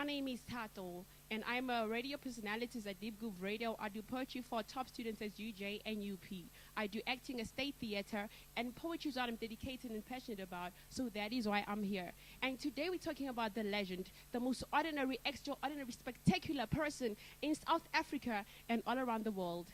My name is Thato, and I'm a radio personality at Deep Groove Radio. I do poetry for top students at UJ and UP. I do acting at State Theatre, and poetry is what I'm dedicated and passionate about, so that is why I'm here. And today we're talking about the legend, the most ordinary, extraordinary, spectacular person in South Africa and all around the world.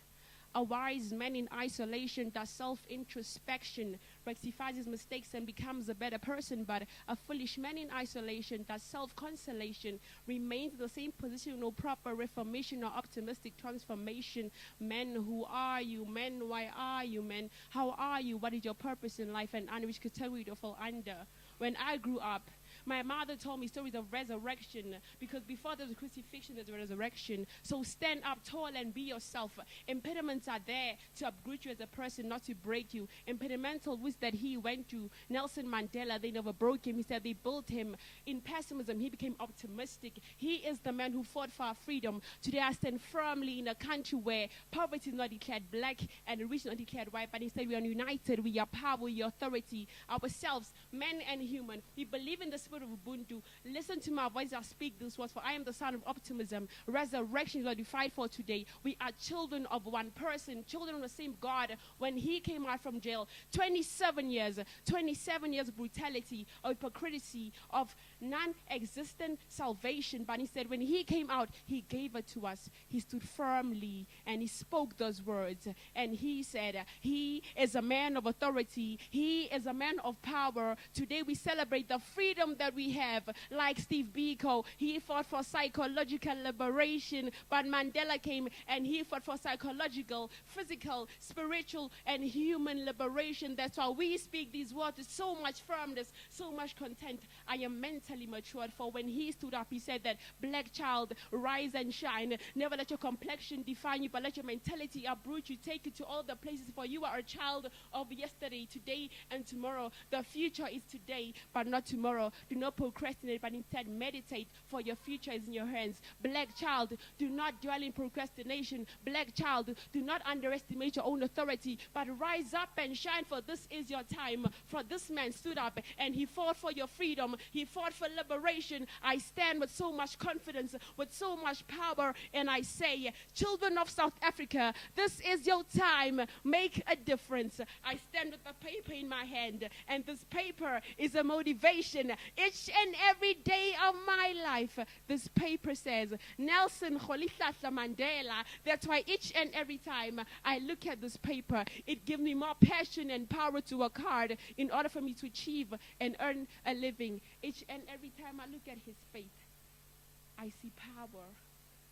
A wise man in isolation does self-introspection, rectifies his mistakes and becomes a better person, but a foolish man in isolation does self-consolation, remains in the same position, no proper reformation or optimistic transformation. Men, who are you? Men, why are you? Men, how are you? What is your purpose in life? And which could tell you to fall under. When I grew up, my mother told me stories of resurrection, because before there's a crucifixion, there's a resurrection. So stand up tall and be yourself. Impediments are there to uproot you as a person, not to break you. Impedimental was that he went to Nelson Mandela. They never broke him. He said they built him. In pessimism, he became optimistic. He is the man who fought for our freedom. Today, I stand firmly in a country where poverty is not declared black and the rich is not declared white, but instead we are united. We are power, we are authority, ourselves, men and human. We believe in the spirit of Ubuntu. Listen to my voice. I speak this words, for I am the son of optimism. Resurrection is what we fight for today. We are children of one person, children of the same God. When he came out from jail, 27 years of brutality, of hypocrisy, of non-existent salvation, but instead when he came out, he gave it to us. He stood firmly and he spoke those words, and he said he is a man of authority, he is a man of power. Today we celebrate the freedom that we have. Like Steve Biko, he fought for psychological liberation, but Mandela came and he fought for psychological, physical, spiritual, and human liberation. That's why we speak these words with so much firmness, so much content. I am mentally matured, for when he stood up, he said that, black child, rise and shine. Never let your complexion define you, but let your mentality uproot you, take you to all the places, for you are a child of yesterday, today, and tomorrow. The future is today, but not tomorrow. Do not procrastinate, but instead meditate, for your future is in your hands. Black child, do not dwell in procrastination. Black child, do not underestimate your own authority, but rise up and shine, for this is your time. For this man stood up and he fought for your freedom. He fought for liberation. I stand with so much confidence, with so much power, and I say, children of South Africa, this is your time. Make a difference. I stand with the paper in my hand, and this paper is a motivation. Each and every day of my life, this paper says, Nelson Mandela. That's why each and every time I look at this paper, it gives me more passion and power to work hard in order for me to achieve and earn a living. Each and every time I look at his face, I see power,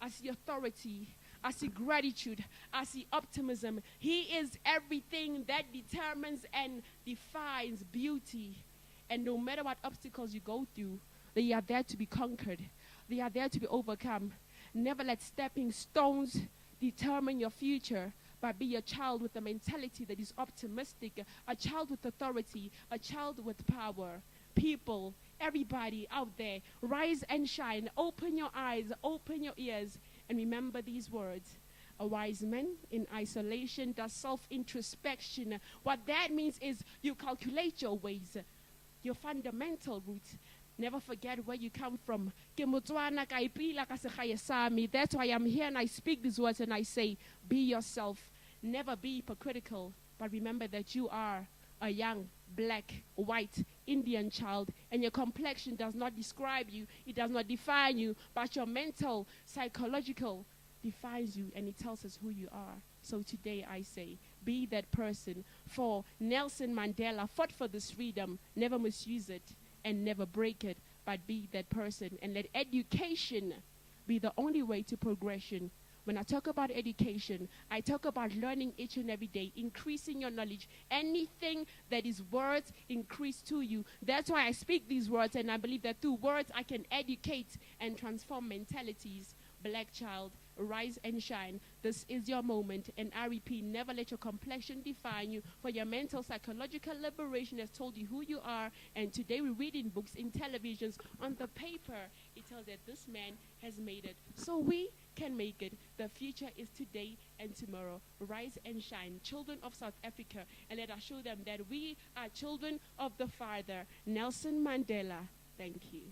I see authority, I see gratitude, I see optimism. He is everything that determines and defines beauty. And no matter what obstacles you go through, they are there to be conquered. They are there to be overcome. Never let stepping stones determine your future, but be a child with a mentality that is optimistic, a child with authority, a child with power. People, everybody out there, rise and shine. Open your eyes, open your ears, and remember these words. A wise man in isolation does self-introspection. What that means is you calculate your ways, your fundamental roots. Never forget where you come from. That's why I'm here and I speak these words and I say, be yourself. Never be hypocritical, but remember that you are a young, black, white, Indian child, and your complexion does not describe you, it does not define you, but your mental, psychological defines you, and it tells us who you are. So today I say, be that person. For Nelson Mandela fought for this freedom. Never misuse it and never break it, but be that person. And let education be the only way to progression. When I talk about education, I talk about learning each and every day, increasing your knowledge. Anything that is words, increase to you. That's why I speak these words, and I believe that through words I can educate and transform mentalities. Black child, rise and shine. This is your moment. And I repeat, never let your complexion define you, for your mental, psychological liberation has told you who you are. And today we read in books, in televisions, on the paper, it tells that this man has made it. So we can make it. The future is today and tomorrow. Rise and shine, children of South Africa, and let us show them that we are children of the Father, Nelson Mandela. Thank you.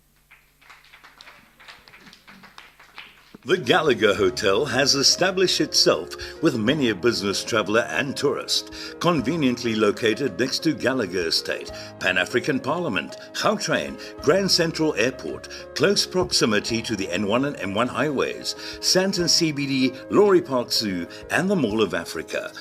The Gallagher Hotel has established itself with many a business traveller and tourist. Conveniently located next to Gallagher Estate, Pan-African Parliament, Gautrain, Grand Central Airport, close proximity to the N1 and M1 highways, Sandton CBD, Laurie Park Zoo and the Mall of Africa.